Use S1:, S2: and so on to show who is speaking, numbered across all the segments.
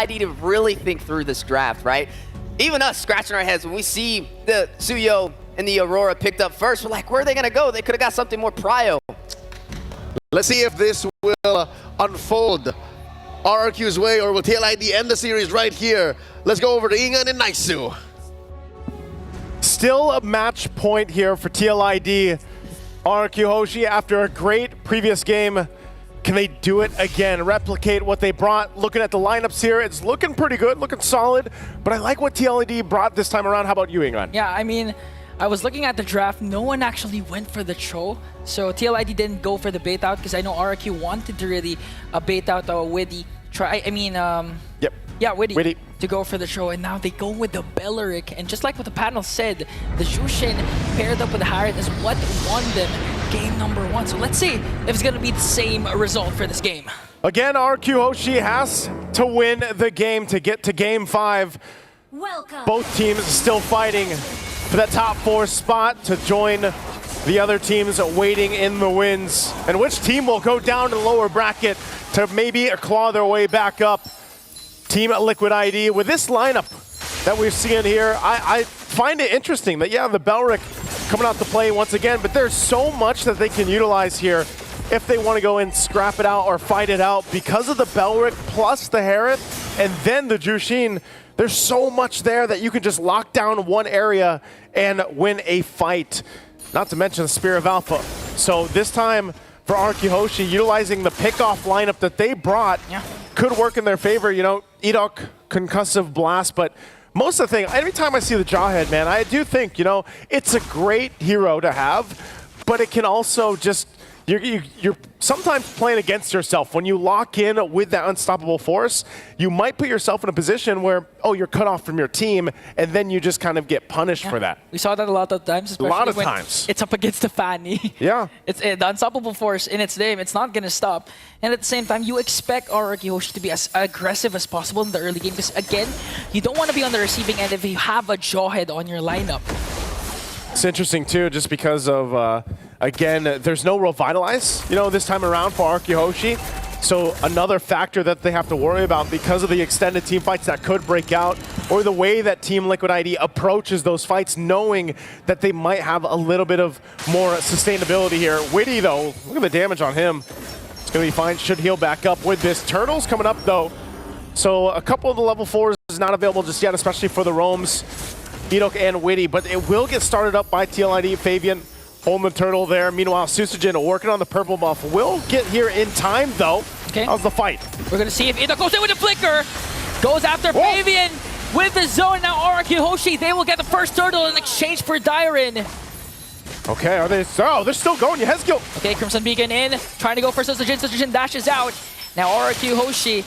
S1: TLID to really think through this draft, right? Even us scratching our heads when we see the Suyo and the Aurora picked up first, we're like, where are they gonna go? They could have got something more prio.
S2: Let's see if this will unfold RRQ's way, or will TLID end the series right here? Let's go over to Ingan and Naisu.
S3: Still a match point here for TLID. RRQ Hoshi, after a great previous game, can they do it again? Replicate what they brought? Looking at the lineups here, it's looking pretty good, looking solid, but I like what TLID brought this time around. How about you, Ingan?
S4: Yeah, I mean, I was looking at the draft, no one actually went for the Cho, so TLID didn't go for the bait out because I know RRQ wanted to really bait out Widdy. Widdy to go for the Cho, and now they go with the Belleric, and just like what the panel said, the Jushin paired up with the Harriet is what won them game number 1. So let's see if it's going to be the same result for this game.
S3: Again, RRQ Hoshi has to win the game to get to game 5.
S5: Welcome.
S3: Both teams still fighting for that top 4 spot to join the other teams waiting in the wins. And which team will go down to the lower bracket to maybe claw their way back up? Team Liquid ID. With this lineup that we're seeing here, I find it interesting that, yeah, the Belleric coming out to play once again, but there's so much that they can utilize here if they want to go and scrap it out or fight it out. Because of the Belleric plus the Harith and then the Jushin, there's so much there that you can just lock down one area and win a fight. Not to mention the Spear of Alpha. So this time for RRQ Hoshi, utilizing the pick-off lineup that they brought, could work in their favor. You know, Edok, concussive blast, but most of the thing, every time I see the Jawhead, man, I do think, you know, it's a great hero to have, but it can also just, you're sometimes playing against yourself. When you lock in with that unstoppable force, you might put yourself in a position where, oh, you're cut off from your team, and then you just kind of get punished for that.
S4: We saw that a lot of times, especially when it's up against the Fanny.
S3: Yeah.
S4: It's the unstoppable force in its name. It's not going to stop. And at the same time, you expect RRQ Hoshi to be as aggressive as possible in the early game, because again, you don't want to be on the receiving end if you have a Jawhead on your lineup.
S3: It's interesting too, just because of, again, there's no Revitalize, you know, this time around for RRQ Hoshi. So another factor that they have to worry about because of the extended team fights that could break out, or the way that Team Liquid ID approaches those fights, knowing that they might have a little bit of more sustainability here. Widdy though, look at the damage on him. It's gonna be fine, should heal back up with this. Turtle's coming up though. So a couple of the level 4s is not available just yet, especially for the roams. Edok and Widdy, but it will get started up by TLID. Fabian holding the turtle there. Meanwhile, Susagen working on the purple buff. Will get here in time, though.
S4: Okay.
S3: How's the fight?
S4: We're going to see if Edok goes in with the flicker. Goes after Fabian with the zone. Now RRQ Hoshi, they will get the first turtle in exchange for Dyren.
S3: Okay, are they? Oh, they're still going. Yehezkiel.
S4: Okay, Crimson Beacon in. Trying to go for Susagen. Susagen dashes out. Now RRQ Hoshi,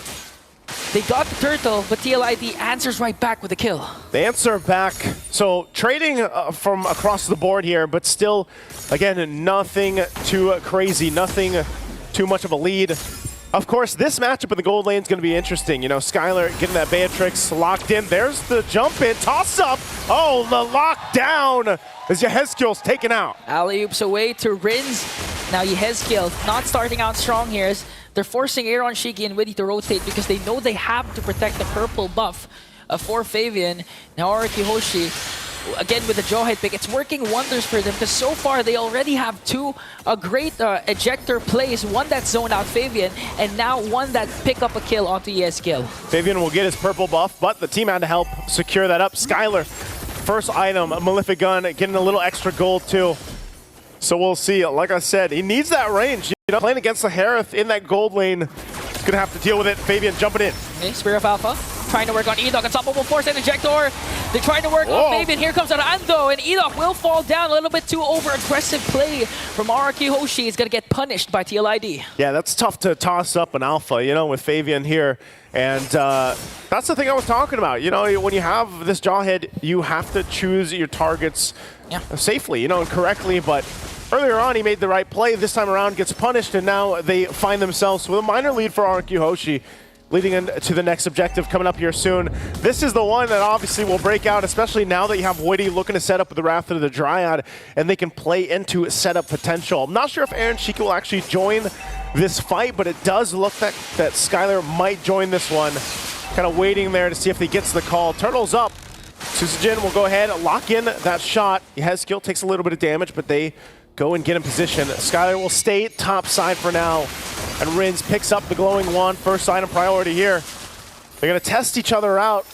S4: they got the turtle, but TLID answers right back with a kill.
S3: They answer back. So trading from across the board here, but still, again, nothing too crazy, nothing too much of a lead. Of course, this matchup in the gold lane is going to be interesting. You know, Skylar getting that Beatrix locked in. There's the jump in, toss up. Oh, the lockdown as Yehezkiel's taken out.
S4: Alley-oops away to Rins. Now Yehezkiel not starting out strong here. As they're forcing Aaron, Shiki, and Widdy to rotate because they know they have to protect the purple buff for Fabian. Now RRQ Hoshi, again with the Jawhead pick, it's working wonders for them because so far they already have two great ejector plays. One that zoned out Fabian, and now one that pick up a kill onto Yehezkiel.
S3: Fabian will get his purple buff, but the team had to help secure that up. Skylar, first item, a Malefic Gun, getting a little extra gold too. So we'll see. Like I said, he needs that range. You know, playing against the Harith in that gold lane, he's gonna have to deal with it. Fabian jumping in.
S4: Okay, Spear of Alpha, trying to work on Edok, unstoppable force and ejector. They're trying to work on Fabian. Here comes Arando, and Edok will fall down. A little bit too over-aggressive play from RRQ Hoshi. He's gonna get punished by TLID.
S3: Yeah, that's tough to toss up an alpha, you know, with Fabian here. And that's the thing I was talking about. You know, when you have this Jawhead, you have to choose your targets safely, you know, and correctly, but earlier on, he made the right play. This time around, gets punished, and now they find themselves with a minor lead for RRQ Hoshi, leading into the next objective coming up here soon. This is the one that obviously will break out, especially now that you have Widdy looking to set up with the Wrath of the Dryad, and they can play into setup potential. I'm not sure if Aaron Shiki will actually join this fight, but it does look that Skylar might join this one. kind of waiting there to see if he gets the call. Turtle's up. Susujin will go ahead and lock in that shot. Skill takes a little bit of damage, but they go and get in position. Skylar will stay top side for now. And Rins picks up the glowing wand, first item priority here. They're going to test each other out,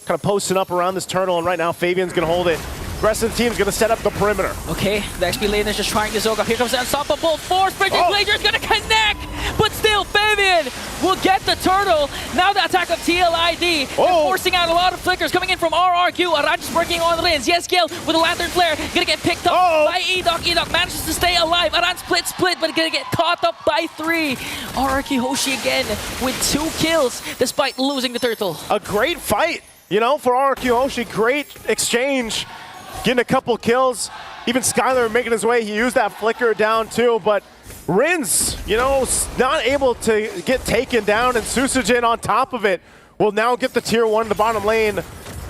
S3: kind of posting up around this turtle, and right now Fabian's going to hold it. The rest of the team's going to set up the perimeter.
S4: Okay, the XP lane is just trying to soak up. Here comes the unstoppable force. Frigid Glacier is going to connect, but still Fabian will get the turtle. Now the attack of TLID, forcing out a lot of flickers coming in from RRQ. Araj is working on Rins. Skill with a lantern flare, going to get picked up by Edok. Edok manages to stay alive. Aran split, but going to get caught up by 3. RRQ Hoshi again with 2 kills despite losing the turtle.
S3: A great fight, you know, for RRQ Hoshi. Great exchange. Getting a couple kills. Even Skylar making his way. He used that flicker down too, but Rins, you know, not able to get taken down, and Susujin on top of it will now get the tier 1 in the bottom lane.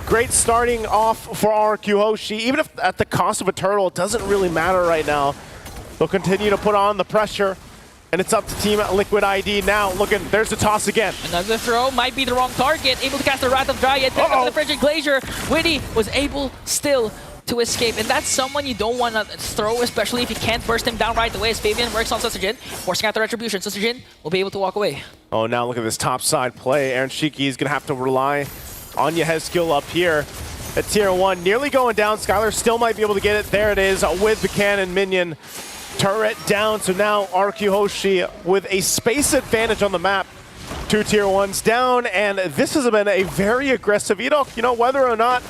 S3: Great starting off for RRQ Hoshi. Even if at the cost of a turtle, it doesn't really matter right now. They'll continue to put on the pressure, and it's up to Team Liquid ID now. Looking, there's the toss again. Another
S4: throw, might be the wrong target. Able to cast the Wrath of Dryad, pick up the Frigid Glacier. Witty was able still to escape, and that's someone you don't want to throw, especially if you can't burst him down right away, as Fabian works on Susujin, forcing out the retribution. Susujin will be able to walk away.
S3: Oh, now look at this top side play. Aaron Shiki is going to have to rely on Skill up here at tier 1. Nearly going down. Skylar still might be able to get it. There it is with the cannon minion. Turret down, so now RQ Hoshi with a space advantage on the map. 2 tier 1s down, and this has been a very aggressive Edok. You know, whether or not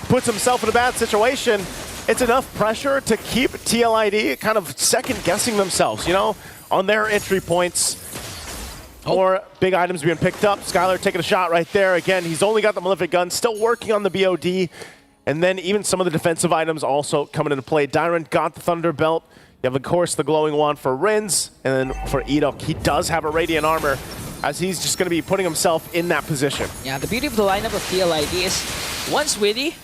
S3: puts himself in a bad situation, it's enough pressure to keep TLID kind of second-guessing themselves, you know, on their entry points. More big items being picked up. Skylar taking a shot right there. Again, he's only got the Malefic Gun, still working on the BOD. And then even some of the defensive items also coming into play. Dyron got the Thunder Belt. You have, of course, the glowing wand for Rins. And then for Edok, he does have a Radiant Armor, as he's just going to be putting himself in that position.
S4: Yeah, the beauty of the lineup of TLID is once Witty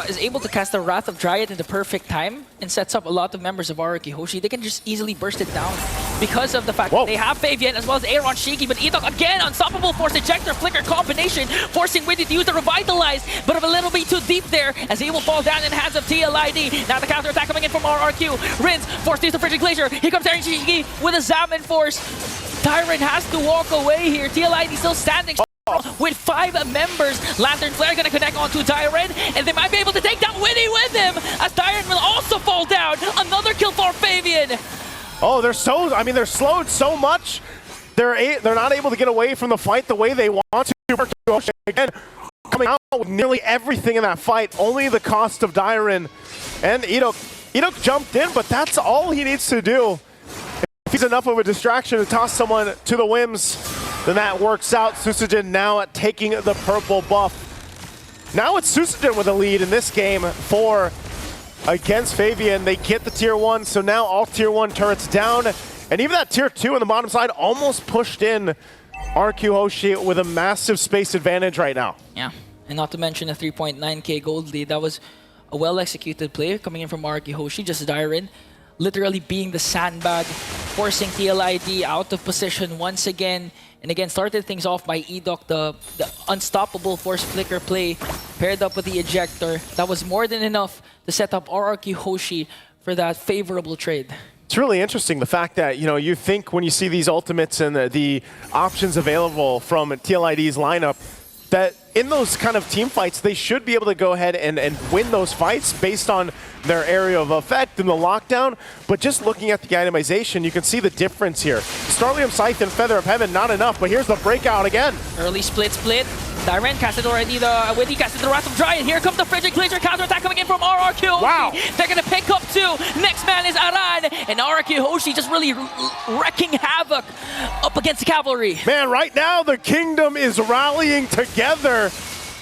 S4: is able to cast the Wrath of Dryad in the perfect time and sets up a lot of members of RRQ Hoshi, they can just easily burst it down because of the fact that they have Fabian as well as Aaron Shiki, but Edok again, unstoppable force ejector flicker combination, forcing Witty to use the Revitalize, but a little bit too deep there as he will fall down in the hands of TLID. Now the counter attack coming in from RRQ. Rins forced to use the Frigid Glacier. Here comes Aaron Shiki with a Salmon Force. Tyrant has to walk away here. TLID still standing with 5 members. Lantern Flare gonna connect onto Dyron, and they might be able to take down Witty with him, as Dyron will also fall down. Another kill for Fabian.
S3: Oh, they're slowed so much. They're not able to get away from the fight the way they want to. Again, coming out with nearly everything in that fight. Only the cost of Dyron and Edok. Edok jumped in, but that's all he needs to do. If he's enough of a distraction to toss someone to the whims, then that works out. Susujin now taking the purple buff. Now it's Susujin with a lead in this game against Fabian. They get the tier 1, so now all tier 1 turrets down. And even that tier 2 on the bottom side almost pushed in RQ Hoshi with a massive space advantage right now.
S4: Yeah, and not to mention a 3.9k gold lead. That was a well-executed play coming in from RQ Hoshi, just Dyron literally being the sandbag, forcing TLID out of position once again. And again, started things off by Edok, the unstoppable force flicker play, paired up with the ejector. That was more than enough to set up RRQ Hoshi for that favorable trade.
S3: It's really interesting, the fact that, you know, you think when you see these ultimates and the options available from TLID's lineup, that in those kind of team fights, they should be able to go ahead and win those fights based on their area of effect and the lockdown. But just looking at the itemization, you can see the difference here. Starlium Scythe and Feather of Heaven, not enough, but here's the breakout again.
S4: Early split. Dyron casted already Witty casted the Wrath of Dryad. Here comes the Frigid Glacier counterattack coming in from RRQ Hoshi.
S3: Wow.
S4: They're going to pick up 2. Next man is Aran, and RRQ Hoshi just really wrecking havoc up against the cavalry.
S3: Man, right now the kingdom is rallying together.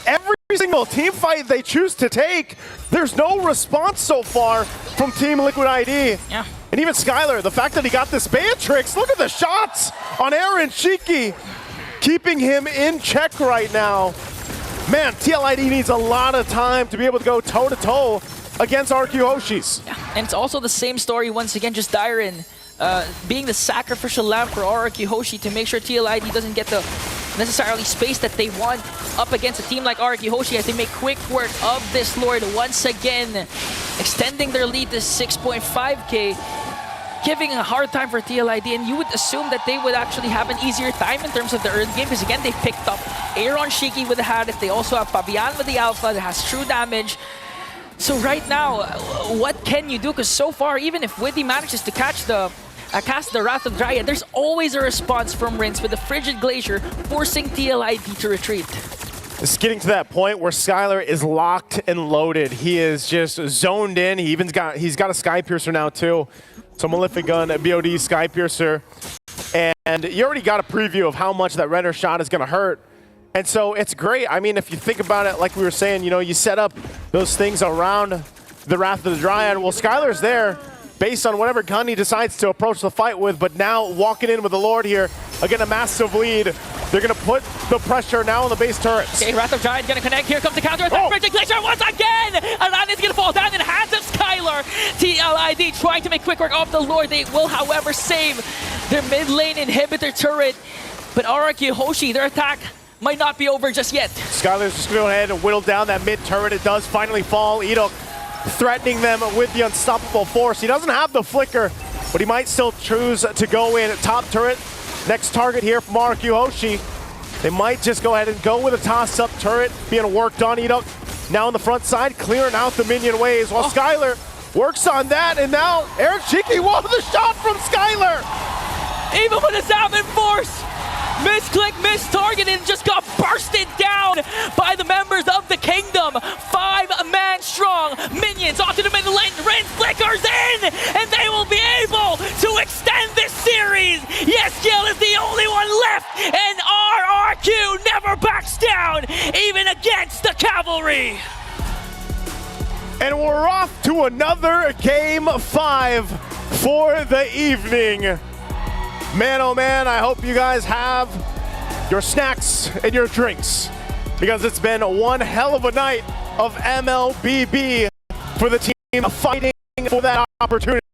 S3: Every single team fight they choose to take, there's no response so far from Team Liquid ID.
S4: Yeah.
S3: And even Skylar, the fact that he got this Beatrix, look at the shots on Aaron Shiki, keeping him in check right now. Man, TLID needs a lot of time to be able to go toe-to-toe against RQ Hoshis.
S4: Yeah. And it's also the same story once again, just Dyron being the sacrificial lamb for RRQ Hoshi to make sure TLID doesn't get the necessarily space that they want up against a team like RRQ Hoshi as they make quick work of this Lord once again, extending their lead to 6.5k, giving a hard time for TLID, and you would assume that they would actually have an easier time in terms of the early game because again, they picked up Aaron Shiki with the Hadith, they also have Fabian with the Alpha that has true damage. So right now, what can you do? Because so far, even if Widdy manages to catch the cast the Wrath of Dryad, there's always a response from Rince with the Frigid Glacier, forcing TLID to retreat.
S3: It's getting to that point where Skylar is locked and loaded. He is just zoned in. He's got a Sky Piercer now too. So Malefic Gun, BOD Sky Piercer. And you already got a preview of how much that Render shot is going to hurt. And so it's great. I mean, if you think about it, like we were saying, you know, you set up those things around the Wrath of the Dryad. Well, Skylar's there based on whatever gun he decides to approach the fight with, but now walking in with the Lord here, again, a massive lead. They're going to put the pressure now on the base turrets.
S4: Okay, Wrath of Giant going to connect. Here comes the counter attack. Frigid Glacier once again! Aran is going to fall down in the hands of Skylar. TLID trying to make quick work of the Lord. They will, however, save their mid lane inhibitor turret. But RRQ Hoshi, their attack might not be over just yet.
S3: Skylar's just going to go ahead and whittle down that mid turret. It does finally fall. Edok threatening them with the unstoppable force. He doesn't have the flicker, but he might still choose to go in. Top turret, next target here from RRQ Hoshi. They might just go ahead and go with a toss-up turret being worked on. Edok now on the front side, clearing out the minion waves while Skylar works on that, and now Aaron Shiki, what the shot from Skylar!
S4: Even with his Salmon Force, misclick, mistargeted, just got bursted down by the members of the Kingdom. 5-man strong. Minions onto the middle lane. Rin flickers in, and they will be able to extend this series. Yes, Gil is the only one left, and RRQ never backs down, even against the Cavalry.
S3: And we're off to another Game 5 for the evening. Man, oh man, I hope you guys have your snacks and your drinks because it's been one hell of a night of MLBB for the team fighting for that opportunity.